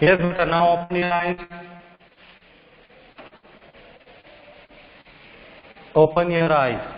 Yes, beta, now open your eyes. Open your eyes.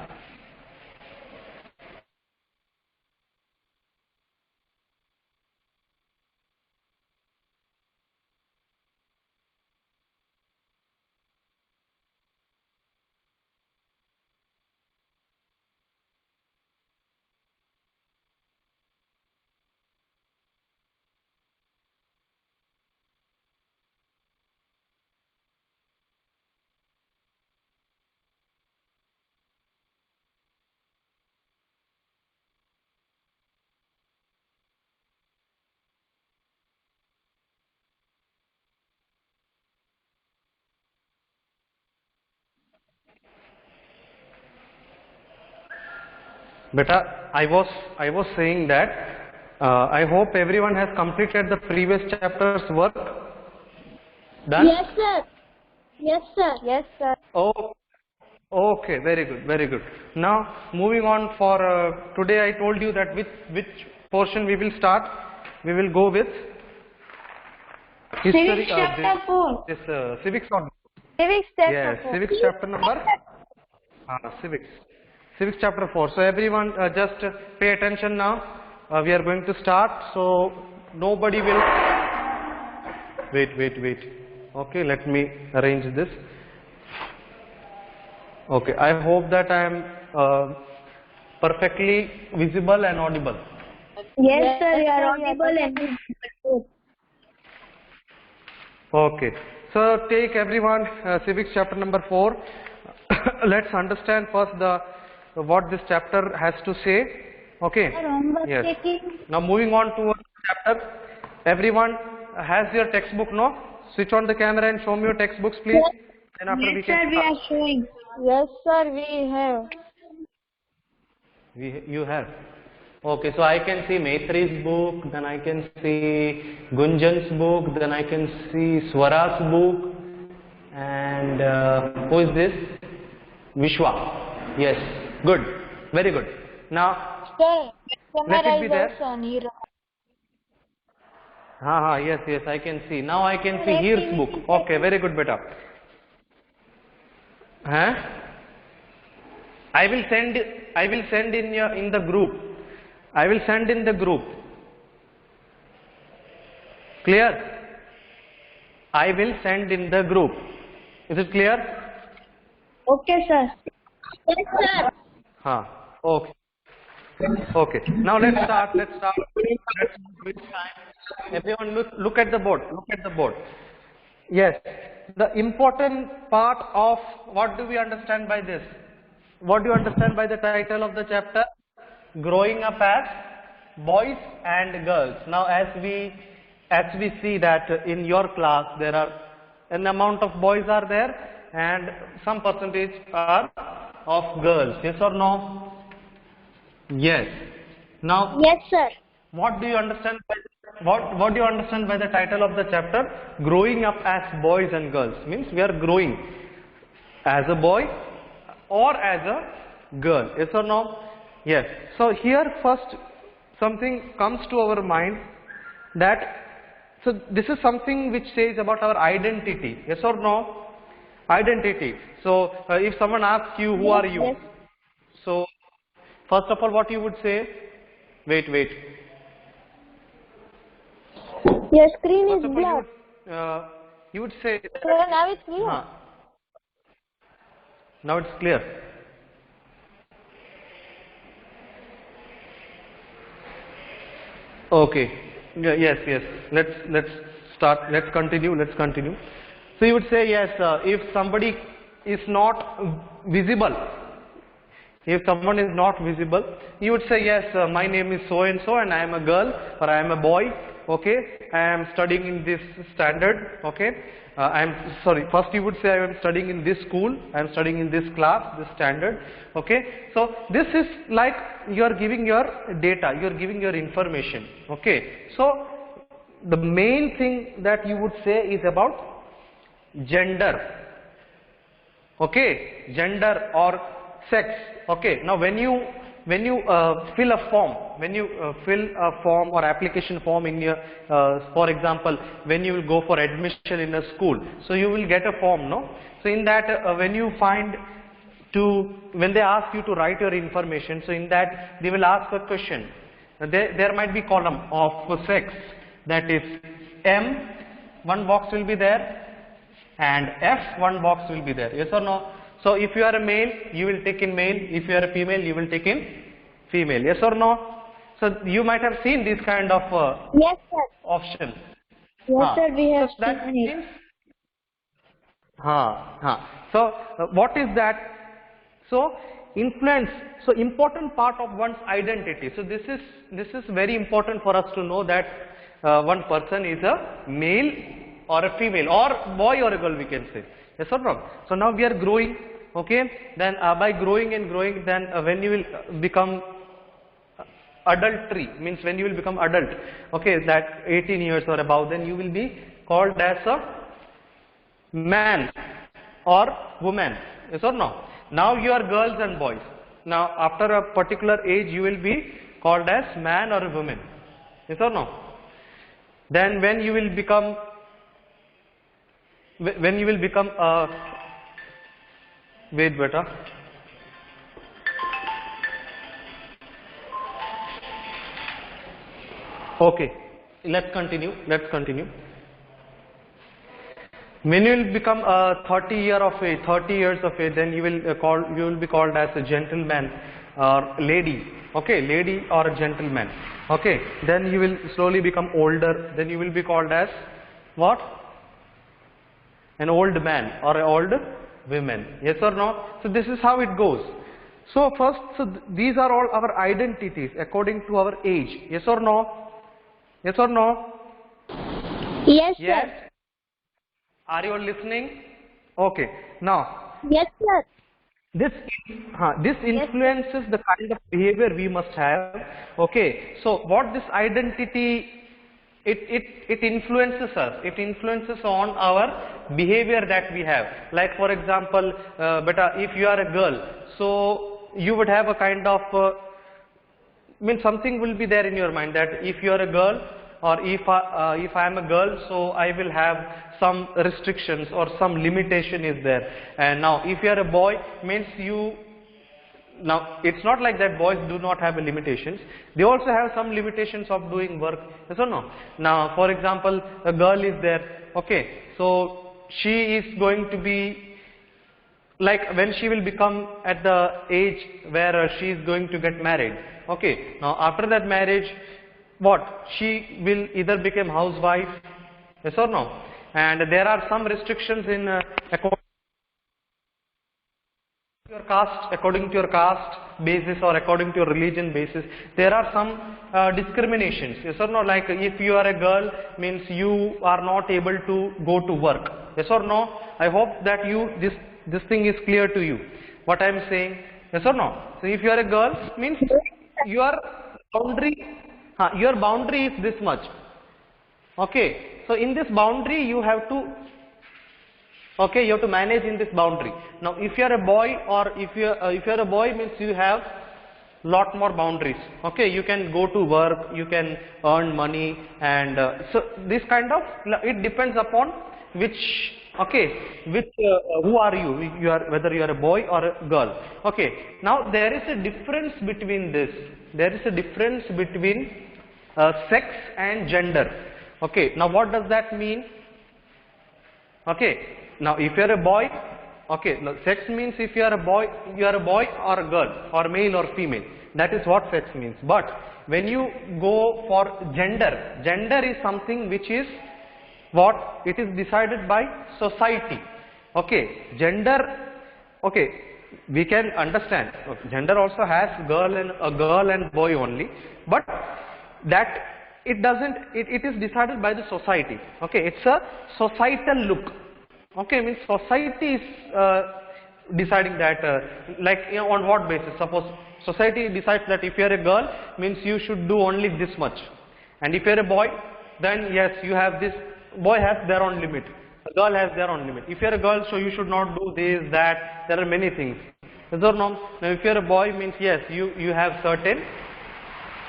Beta, I was saying that I hope everyone has completed the previous chapter's work. Done? Yes, sir. Yes, sir. Yes, sir. Oh, okay, very good, very good. Now, moving on for today, I told you that which portion we will start. We will go with history. Civics chapter 4. This civics on. Civics chapter Yes, 4. civics chapter number. Civics. Civics chapter 4. So everyone just pay attention now. We are going to start. So nobody will. Wait. Okay, let me arrange this. Okay, I hope that I am perfectly visible and audible. Yes, sir. You are audible and visible. Okay, so take everyone civics chapter number 4. Let's understand first what this chapter has to say. Okay. Yes. Now moving on to chapter. Everyone has your textbook, no? Switch on the camera and show me your textbooks, please. And after we Yes, can sir. We start. are showing. Yes, sir, we have. You have. Okay, so I can see Maitri's book, then I can see Gunjan's book, then I can see Swara's book, and who is this? Vishwa. Yes, good, very good. Now, Sir, let camera it be is there. also on here. Yes, I can see. Now I can see Heer's book. Okay, very good, beta. Huh? I will send in the group. I will send in the group. Clear? I will send in the group. Is it clear? Okay, sir. Yes, sir. Okay. Okay. Now let's start. Let's waste time. Everyone look at the board. Look at the board. Yes. The important part of what do we understand by this? What do you understand by the title of the chapter? Growing up as boys and girls. Now as we see that in your class there are an amount of boys are there and some percentage are of girls. Yes or no? Yes. Now Yes, sir. what do you understand by what do you understand by the title of the chapter? Growing up as boys and girls. Means we are growing as a boy or as a girl. Yes or no? Yes. So here first something comes to our mind that so this is something which says about our identity. Yes or no? Identity. So if someone asks you who are you? Yes. So first of all what you would say? Wait. Your screen is First of all, black. you would say. Sir, now it's clear. Now it's clear. Okay. Yes. Let's start. Let's continue. So you would say yes. If somebody is not visible. If someone is not visible, you would say yes. My name is so and so, and I am a girl or I am a boy. Okay, I am studying in this standard. Okay, first you would say I am studying in this school, I am studying in this class, this standard. Okay, so this is like you are giving your data, you are giving your information. Okay, so the main thing that you would say is about gender. Okay, gender or sex. Okay, now when you when you fill a form, when you fill a form or application form in your, for example, when you will go for admission in a school, so you will get a form, no? So in that, when you find when they ask you to write your information, so in that they will ask a question. There might be column of sex, that is M, one box will be there, and F, one box will be there, yes or no? So if you are a male, you will take in male, if you are a female, you will take in female, yes or no? So you might have seen this kind of Yes, sir. option. Yes, sir. We have So that seen it. means, so what is that? So influence, so important part of one's identity. So this is very important for us to know that one person is a male or a female, or boy or a girl, we can say, yes or no? So now we are growing, okay, then by growing and growing, then when you will become adultery, means when you will become adult, okay, that 18 years or above, then you will be called as a man or woman, yes or no? Now you are girls and boys. Now after a particular age, you will be called as man or a woman, yes or no? Then when you will become wait beta, okay, let's continue. When you will become 30 years of age, then you will be called as a gentleman or lady, okay, lady or a gentleman, okay. Then you will slowly become older, then you will be called as what? An old man or an old woman, yes or no? So this is how it goes. So first, these are all our identities according to our age, yes or no? Yes or no? Yes, Yes. sir. Are you all listening? Okay. Now, Yes, sir. this influences the kind of behavior we must have. Okay. So what this identity, it influences us. It influences on our behavior that we have. Like for example, beta, if you are a girl, so you would have a kind of something will be there in your mind that if you are a girl, or if I am a girl, so I will have some restrictions or some limitation is there. And now if you are a boy, means now it's not like that boys do not have limitations. They also have some limitations of doing work, yes or no? Now for example, a girl is there, okay, so she is going to be like when she will become at the age where she is going to get married, okay. Now after that marriage, what? She will either become housewife, yes or no? And there are some restrictions in according to your caste basis or according to your religion basis. There are some discriminations, yes or no? Like if you are a girl, means you are not able to go to work, yes or no? I hope that this thing is clear to you, what I am saying, yes or no? So if you are a girl, means your boundary is this much, okay. So in this boundary you have to, okay, you have to manage in this boundary. Now if you are a boy, or if you are a boy, means you have lot more boundaries, okay. You can go to work, you can earn money, and so this kind of, it depends upon which, okay, who are you, whether you are a boy or a girl, okay. Now there is a difference between this, there is a difference between sex and gender, okay. Now what does that mean? Okay, now if you are a boy, okay, now sex means if you are a boy or a girl, or male or female, that is what sex means. But when you go for gender is something which is what? It is decided by society, okay. Gender, okay, we can understand, okay, gender also has a girl and boy only, but that it doesn't, it is decided by the society, okay. It's a societal look, okay, means society is deciding that, like, you know, on what basis? Suppose society decides that if you are a girl, means you should do only this much, and if you are a boy, then yes, you have this, boy has their own limit, a girl has their own limit. If you are a girl, so you should not do this, that, there are many things, Yes or no? Now if you are a boy means yes, you have certain,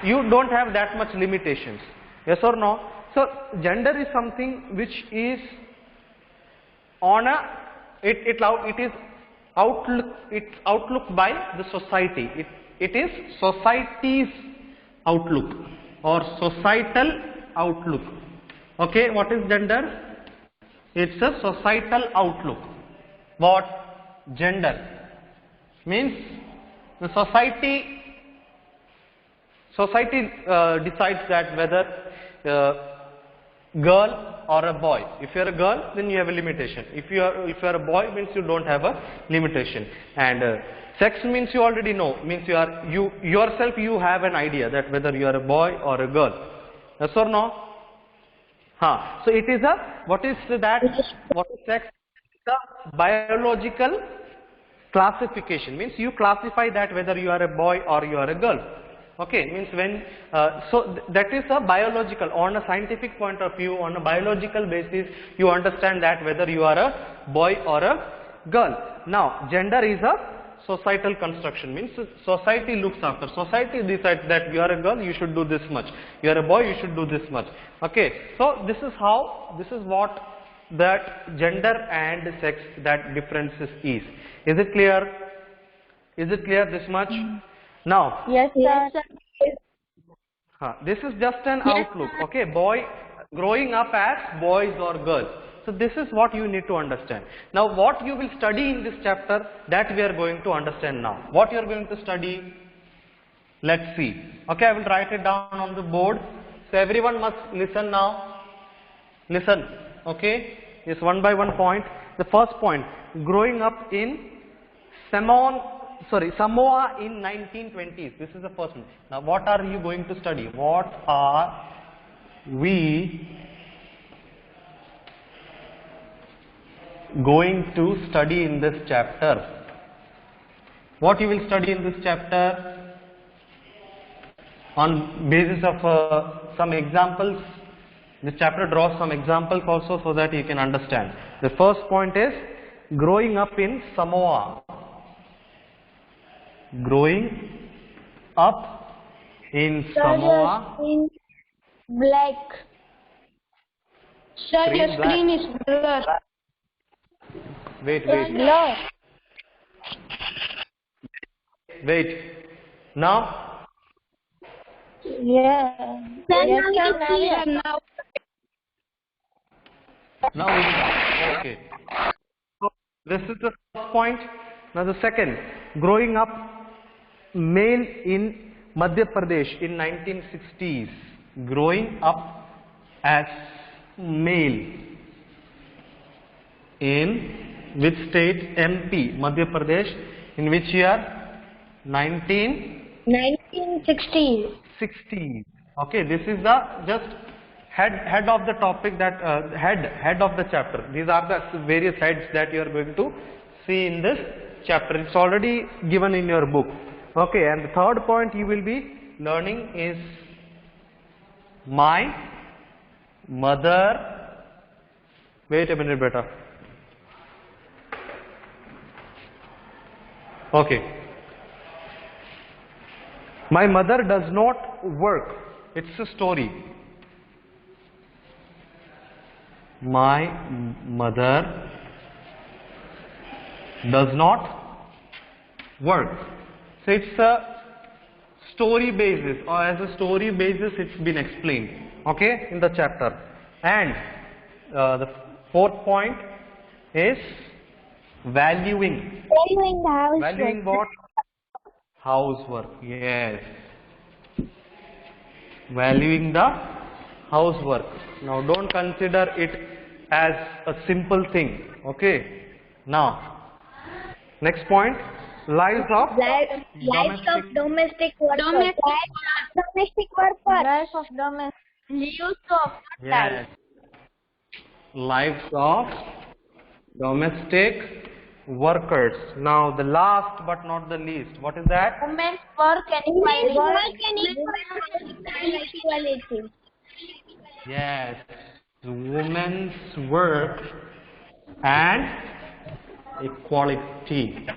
you don't have that much limitations. Yes or no? So gender is something which is on a, it is outlook by the society. It is society's outlook or societal outlook. Okay, what is gender? It's a societal outlook. What? Gender means the society decides that whether girl or a boy. If you are a girl, then you have a limitation. If you are a boy, means you don't have a limitation. And sex means you already know. Means you yourself you have an idea that whether you are a boy or a girl. Yes or no? So it is a, what is that? What is sex? The biological classification. Means you classify that whether you are a boy or you are a girl. Okay, means when, that is a biological, on a scientific point of view, on a biological basis, you understand that whether you are a boy or a girl. Now, gender is a societal construction, means society looks after, society decides that you are a girl, you should do this much, you are a boy, you should do this much. Okay, so this is what that gender and sex, that differences is. Is it clear? Is it clear this much? Now, Yes, sir. this is just an outlook. Okay, boy growing up as boys or girls. So this is what you need to understand. Now, what you will study in this chapter, that we are going to understand now. What you are going to study? Let's see. Okay, I will write it down on the board. So everyone must listen now. Listen. Okay, it's one by one point. The first point: growing up in Samoa in 1920s. This is the first one. Now, what are you going to study? What are we going to study in this chapter? What you will study in this chapter? On basis of some examples. This chapter draws some examples also so that you can understand. The first point is growing up in Samoa. Growing up in Samoa. In black. Sir, Screen your black. screen is blur. Wait. Now? Yeah. Sir, Yes, now sir, it is clear. now. Now, okay. So this is the first point. Now the second, growing up male in Madhya Pradesh in 1960s. Growing up as male in which state? MP, Madhya Pradesh. In which year? 1960. 60. Okay, this is the just head of the topic, that head of the chapter. These are the various heads that you are going to see in this chapter. It's already given in your book. Okay, and the third point you will be learning is my mother. Wait a minute, beta. Okay. My mother does not work. It's a story. My mother does not work. So it's a story basis, or as a story basis it's been explained, okay, in the chapter. And the fourth point is valuing. Valuing the house. Valuing what? Housework, yes. Valuing the housework. Now don't consider it as a simple thing, okay. Now, next point, lives of Lives of domestic workers. Domestic workers. Life of domestic. Use of Yes. Lives of domestic workers. Now the last but not the least, what is that? women's work and Equality. Yes, women's work and equality.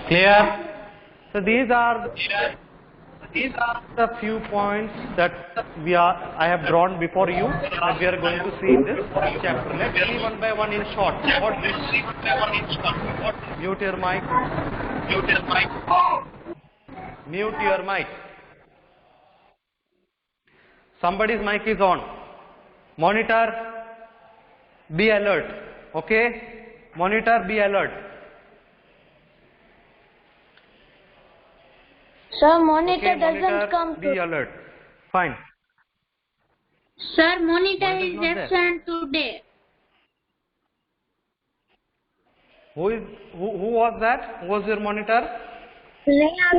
Clear? So these are the few points that I have drawn before you that we are going to see in this chapter. Let's see one by one in short. What Mute your mic. Mute your mic. Somebody's mic is on. Monitor, be alert. Okay? Monitor, be alert. Sir, monitor Okay, doesn't monitor, come be to. alert. Fine. Sir, monitor Monitor is is not there. absent today. Who was that? Who was your monitor? Sneha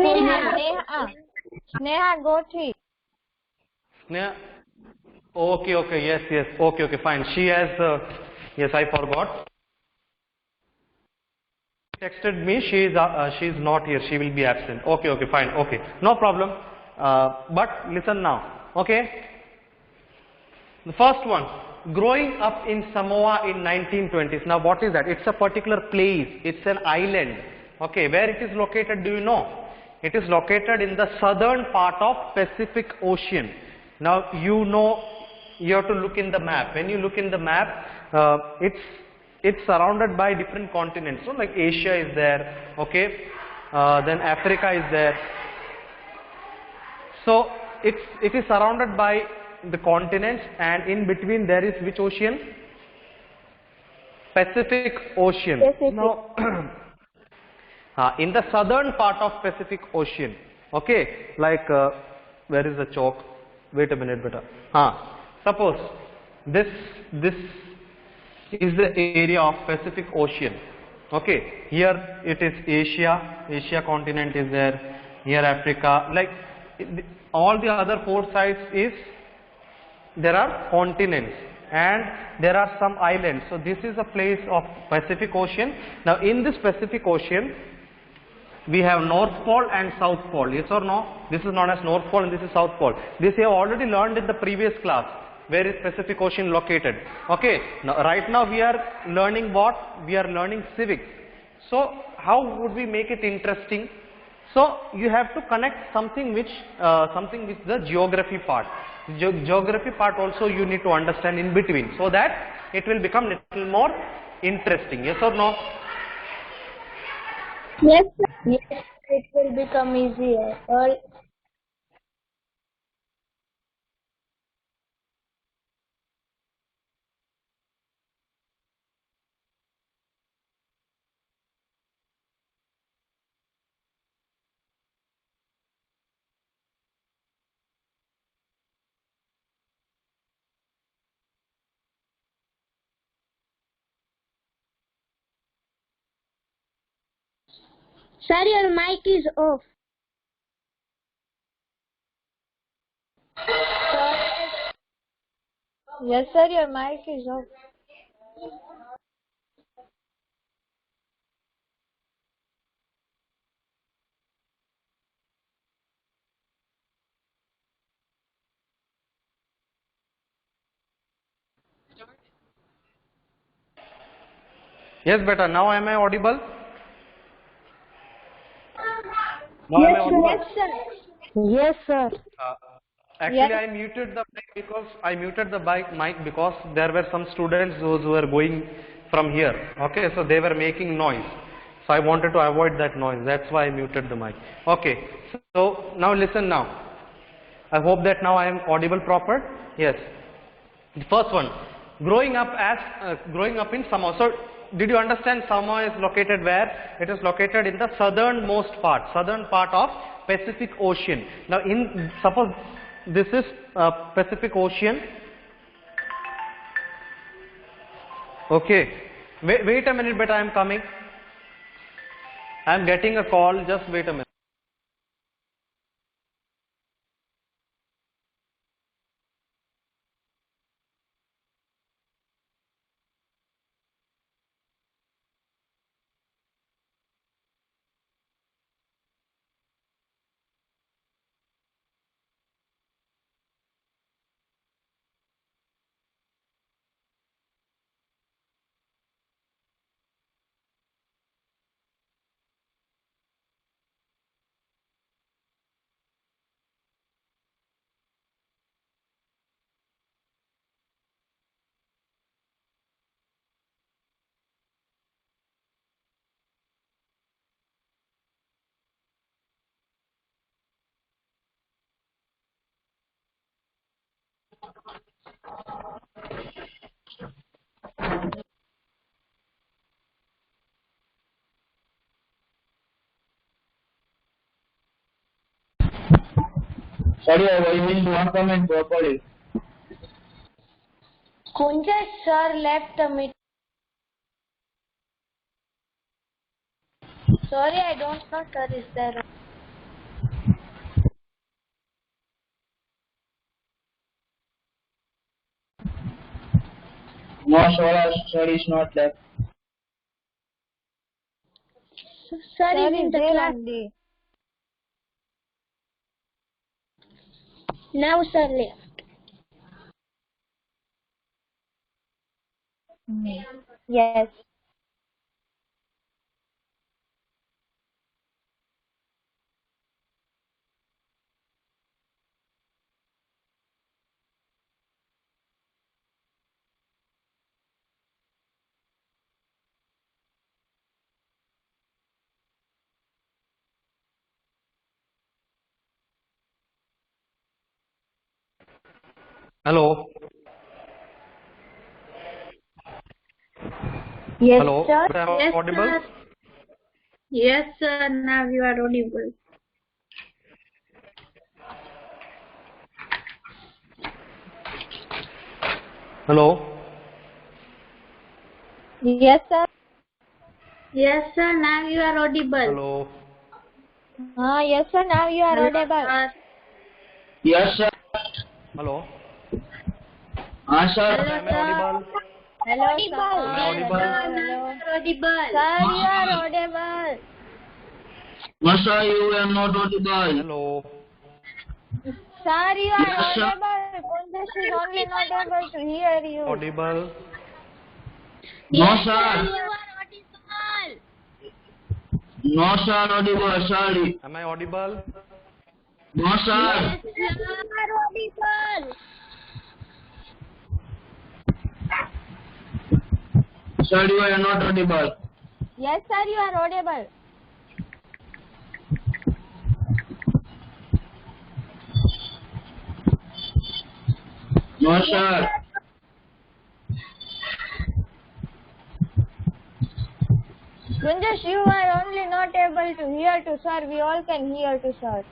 Gothi. Sneha? Okay, yes. Okay, fine. She has, yes, I forgot. Texted me, she is not here, she will be absent. Okay, fine, okay. No problem. But listen now, okay? The first one, growing up in Samoa in 1920s. Now what is that? It's a particular place, it's an island. Okay, where it is located, do you know? It is located in the southern part of Pacific Ocean. Now you know, you have to look in the map. When you look in the map, it's surrounded by different continents. So like Asia is there, okay, then Africa is there. So it is surrounded by the continents, and in between there is which ocean? Pacific Ocean. Pacific. Now in the southern part of Pacific Ocean, okay, like where is the chalk? Wait a minute, beta. Suppose this is the area of Pacific Ocean. Okay, here it is Asia continent is there. Here Africa, like all the other four sides is there are continents and there are some islands. So this is a place of Pacific Ocean. Now in this Pacific Ocean, we have North Pole and South Pole. Yes or no? This is known as North Pole and this is South Pole. This you have already learned in the previous class. Where is Pacific Ocean located? Okay. Now, right now we are learning what? We are learning civics. So how would we make it interesting? So you have to connect something with the geography part. Geography part also you need to understand in between, so that it will become little more interesting. Yes or no? Yes, sir. Yes, it will become easier. Sir, your mic is off. Yes, sir, your mic is off. Yes, beta. Now am I audible? Now am I audible? Yes, sir. Yes, sir. Actually, Yes. I muted the mic because there were some students those who were going from here. Okay, so they were making noise. So I wanted to avoid that noise. That's why I muted the mic. Okay. So now listen now. I hope that now I am audible proper. Yes. The first one, growing up in Samoa. So did you understand Samoa is located where? It is located in the southern part of Pacific Ocean. Now suppose this is Pacific Ocean. Okay. Wait a minute, but I am coming. I am getting a call. Just wait a minute. Sorry, I didn't want comment properly. Kunja sir left the meeting. Sorry, I don't know sir is there. No, sir is not left. Sir is in the class. only. Now sir left. Yes. Hello. Yes, Hello. sir. Am I audible? Sir. Yes sir, now you are audible. Hello. Yes, sir. Yes sir, now you are audible. Hello. Yes, sir. Now you are audible. Sir. Yes, sir. Hello. Sir. Am I audible? Hello, Am I audible? Hello. Audible. Sir, you are audible. No, sir, you are not audible. Hello. Sir, you are Yes, sir. audible. Kundesh is only not able to hear you. Audible. No, You sir. are audible. No, sir, audible. Sorry. Am I audible? No, sir. You are audible. Sir, you are not audible. Yes, sir, you are audible. No, sir. Kundesh, you are only not able to hear to sir. We all can hear to sir.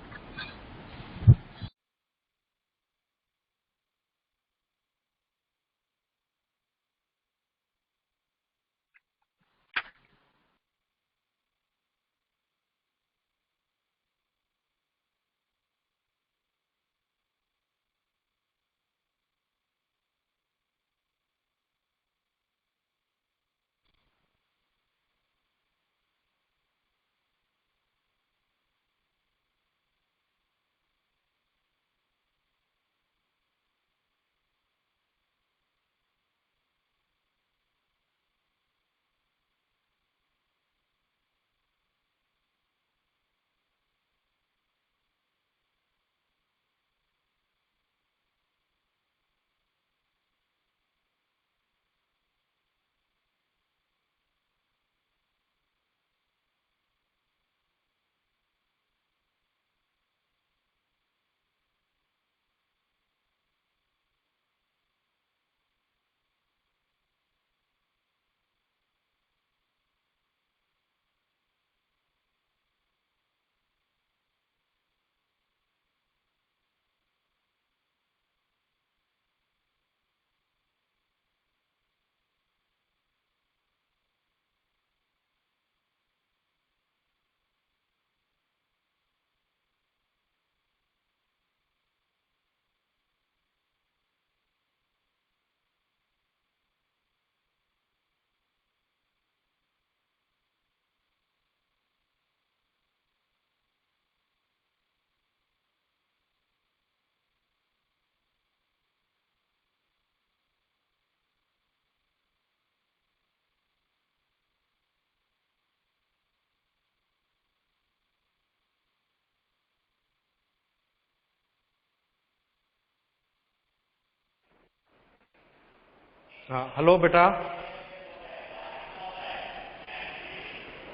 Hello, beta.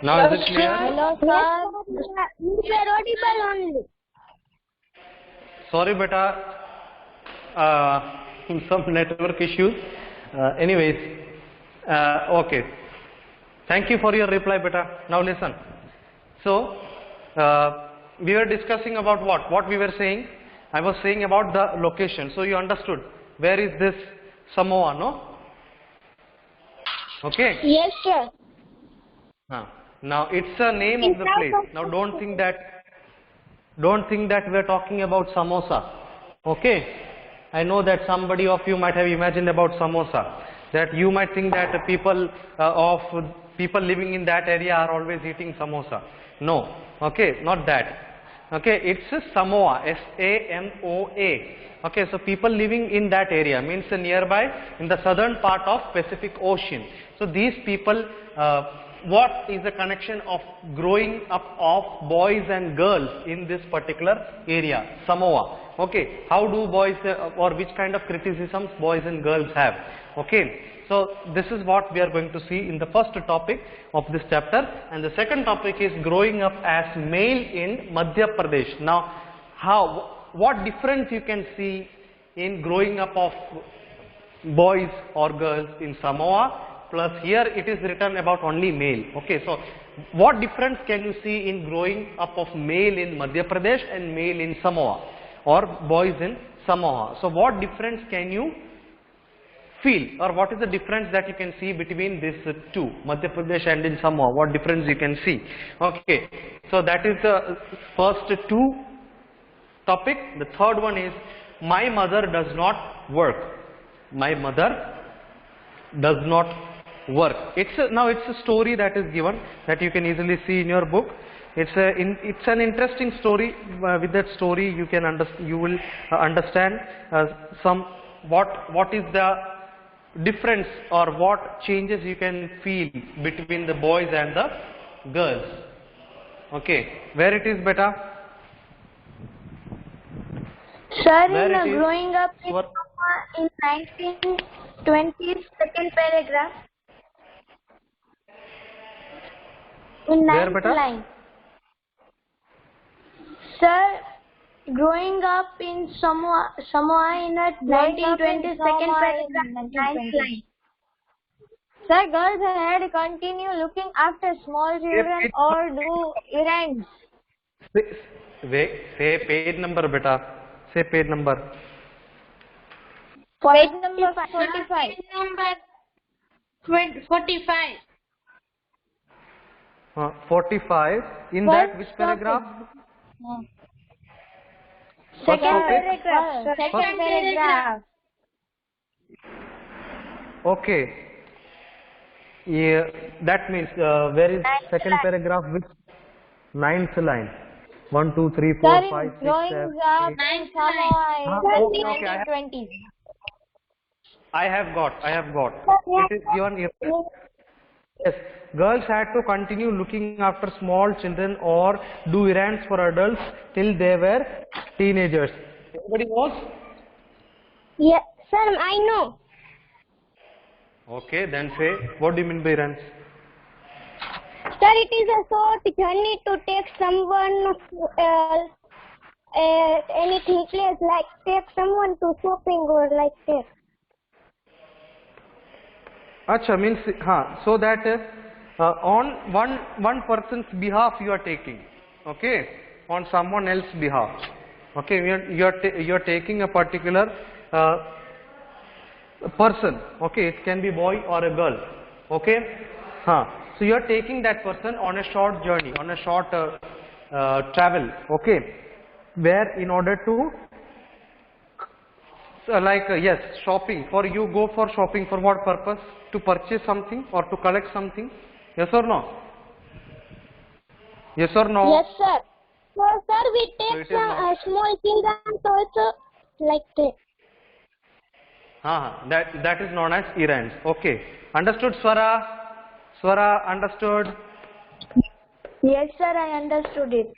Now is it clear? Hello, sir. You are audible only. Sorry, beta. some network issues. Anyways, okay. Thank you for your reply, beta. Now listen. So, we were discussing about what? What we were saying? I was saying about the location. So you understood. Where is this Samoa, no? Okay. Yes, sir. Now it's a name of the place. Now don't think that we are talking about samosa. Okay. I know that somebody of you might have imagined about samosa. That you might think that people living in that area are always eating samosa. No. Okay, not that. Okay, it's a Samoa, S-A-M-O-A. Okay, so people living in that area means nearby in the southern part of Pacific Ocean. So these people, what is the connection of growing up of boys and girls in this particular area, Samoa? Okay, how do boys or which kind of criticisms boys and girls have? Okay, so this is what we are going to see in the first topic of this chapter, and the second topic is growing up as male in Madhya Pradesh. Now, what difference you can see in growing up of boys or girls in Samoa, plus here it is written about only male. Okay, so what difference can you see in growing up of male in Madhya Pradesh and male in Samoa, or boys in Samoa? So what difference can you feel, or what is the difference that you can see between these two, Madhya Pradesh and in Samoa? What difference you can see? Okay, so that is the first two topic. The third one is my mother does not work. My mother does not work. Now it's a story that is given that you can easily see in your book. It's an interesting story. With that story you will understand what is the difference or what changes you can feel between the boys and the girls. Okay, where it is, beta? Sir, Where it in is? growing up in 1920, second paragraph. In Where, ninth beta? line. Sir, growing up in Samoa in a 1920 second paragraph, ninth line. Sir, girls had continue looking after small children or do errands. Say page number, beta. Say page number. Page number 45. Page number 45. 45. In that which paragraph? Second topic? paragraph. Second paragraph. Okay. Yeah, that means where is second paragraph? Which ninth line? 1, 2, 3, 4, Sir, 5, 6, growing 7, up 8. in Samoa in Okay, 1920s. I have got. It is given here. Yes, girls had to continue looking after small children or do errands for adults till they were teenagers. Anybody knows? Yes, sir, I know. Okay, then say, what do you mean by errands? Sir, it is a short journey to take someone anything place, like take someone to shopping or like that. Acha means, so that on one person's behalf you are taking, okay, on someone else's behalf, okay, you are taking a particular person, okay, it can be boy or a girl, okay, so you are taking that person on a short journey, on a short travel, okay, where in order to yes, shopping. For you go for shopping for what purpose? To purchase something or to collect something? Yes or no? Yes or no? Yes, sir. So, sir, we So take it is not. small children also like that. That is known as errands. Okay. Understood, Swara? Swara, understood? Yes, sir, I understood it.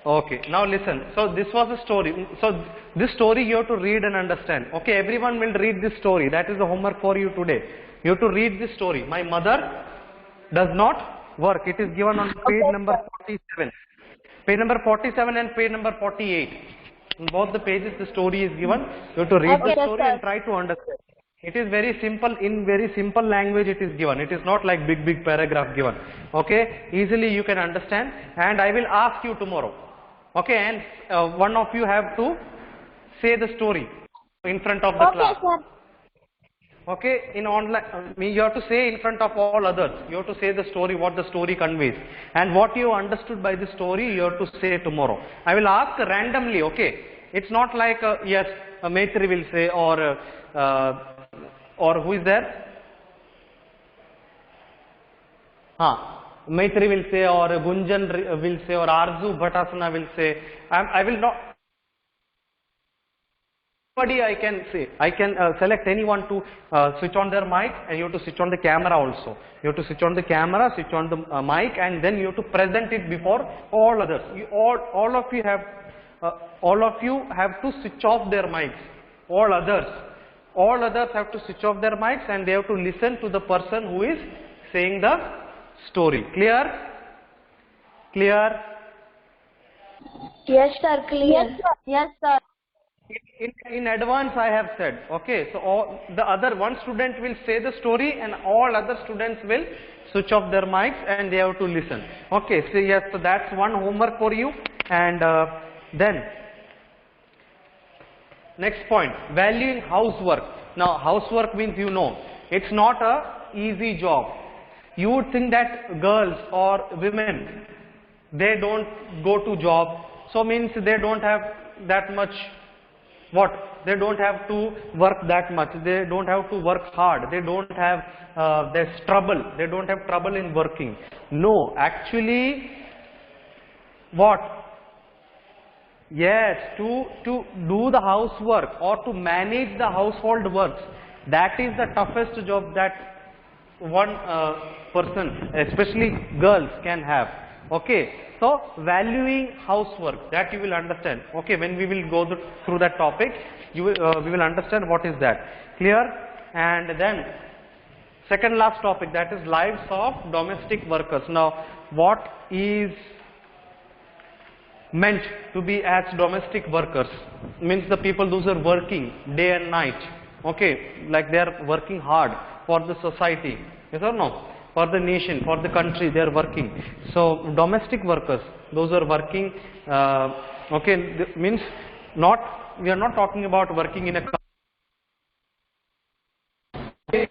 Okay, now listen. So this was a story. So this story you have to read and understand. Okay, everyone will read this story. That is the homework for you today. You have to read this story. My mother does not work. It is given on page number 47. Page number 47 and page number 48. In both the pages the story is given. You have to read Okay, the yes, story sir. and try to understand. It is very simple, in very simple language it is given. It is not like big paragraph given. Okay, easily you can understand, and I will ask you tomorrow. Okay, and one of you have to say the story in front of the Okay, class. sir. Okay, in online, you have to say in front of all others. You have to say the story, what the story conveys, and what you understood by the story. You have to say tomorrow. I will ask randomly. Okay, it's not like yes, Maitri will say, or who is there? Maitri will say, or Gunjan will say, or Arzu Bhatasana will say. I will not. Anybody I can say, I can select anyone to switch on their mic, and you have to switch on the camera also. You have to switch on the camera, switch on the mic, and then you have to present it before all others. All of you have to switch off their mics. All others have to switch off their mics, and they have to listen to the person who is saying the story. Clear? Clear? Yes, sir. Clear. Yes, sir. Yes, sir. In advance I have said, okay, so the other one student will say the story and all other students will switch off their mics and they have to listen. Okay, so yes, so that's one homework for you. And then next point, valuing housework. Now housework means, you know, it's not a easy job. You would think that girls or women, they don't go to job, so means they don't have that much. What? They don't have to work that much. They don't have to work hard. They don't have there's trouble. They don't have trouble in working. No, actually, what? Yes, to do the housework or to manage the household works, that is the toughest job that one person, especially girls, can have. Okay, so valuing housework, that you will understand. Okay, when we will go through that topic, we will understand what is that. Clear? And then second last topic, that is lives of domestic workers. Now, what is meant to be as domestic workers? Means the people those are working day and night. Okay, like they are working hard for the society. Yes or no? For the nation, for the country, they are working. So domestic workers, those are working. Okay, means not, we are not talking about working in a company. We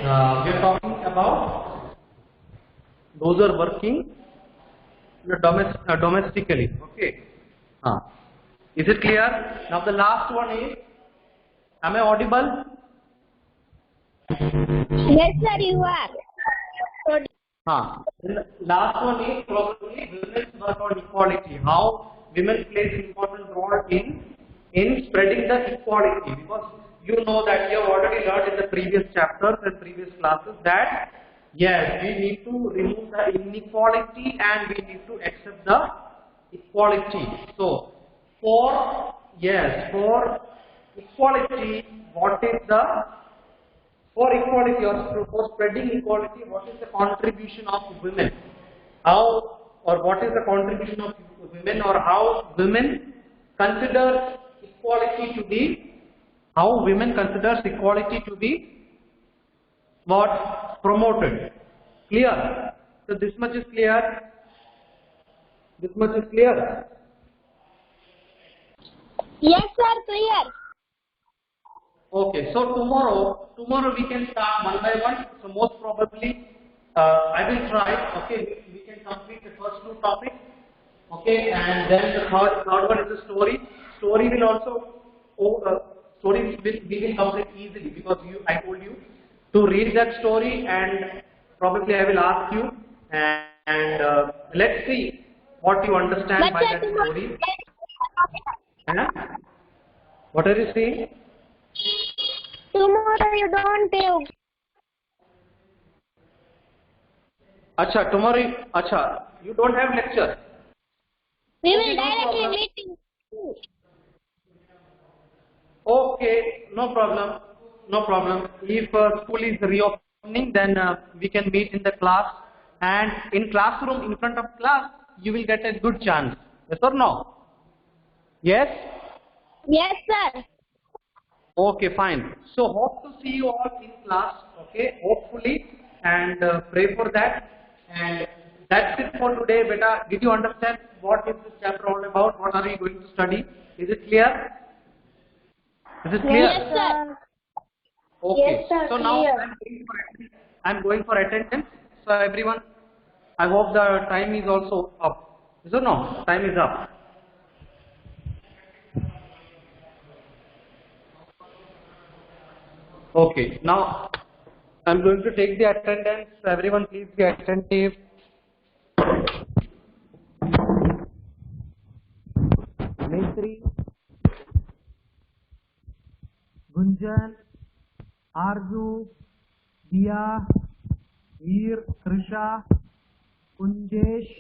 are talking about those are working domestically. Okay. Is it clear? Now the last one is, am I audible? Yes, sir, you are. The last one is probably women's work on equality. How women plays important role in spreading the equality, because you know that you have already learned in the previous chapters and previous classes that yes, we need to remove the inequality and we need to accept the equality. So for equality, what is the, for equality or for spreading equality, what is the contribution of women? How, or what is the contribution of women, or how women consider equality to be, how women considers equality to be what? Promoted. Clear? So this much is clear? This much is clear? Yes, sir, clear. Okay, so tomorrow we can start one by one. So most probably I will try. Okay, we can complete the first two topics. Okay, and then the third one is the story. Story will also story we will complete easily, because I told you to read that story, and probably I will ask you, and let's see what you understand But by sir, that story. What are you saying? tomorrow you don't have. Acha, tomorrow, acha, you don't have lecture. We Okay, will no directly problem. meet in. Okay, no problem, no problem. If school is reopening, then we can meet in the class, and in classroom, in front of class, you will get a good chance. Yes or no? Yes? Yes, sir. Okay, fine. So hope to see you all in class. Okay, hopefully, and pray for that. And that's it for today, beta. Did you understand what is this chapter all about? What are we going to study? Is it clear? Is it clear? Yes, sir. Okay. Yes, sir, So now clear. I'm going for attendance. So everyone, I hope the time is also up. Is or no? Time is up. Okay. Now I'm going to take the attendance. Everyone, please be attentive. Maitri, Gunjan, Arju, Dia, Veer, Krisha, Kunjesh,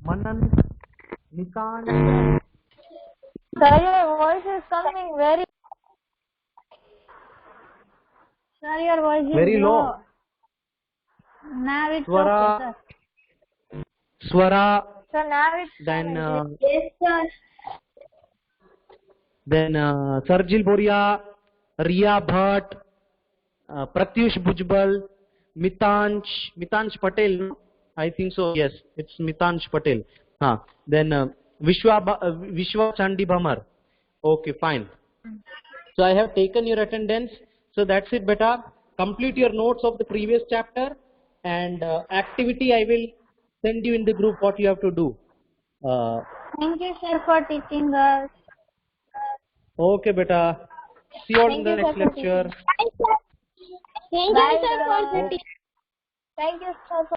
Manan, Nikant. Sir, your voice is coming very. Sir, your voice is Very low. Now it's Swara, okay, sir. Swara, So now it's then Yes, sir. Sarjil Boria, Riya Bhatt, Pratyush Bhujbal, Mitansh Patel. No? I think so. Yes, it's Mitansh Patel. Then Vishwa Chandi Bhamar. Okay, fine. So I have taken your attendance. So that's it, beta. Complete your notes of the previous chapter and activity. I will send you in the group what you have to do. Thank you, sir, for teaching us. Okay, beta. See you all in Thank the you, next sir, for lecture. Thank you, sir, for the teaching. Thank you, sir, for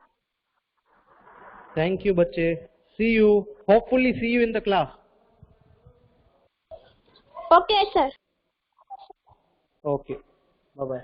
Thank you, bache. See you. Hopefully, see you in the class. Okay, sir. Okay. Bye bye.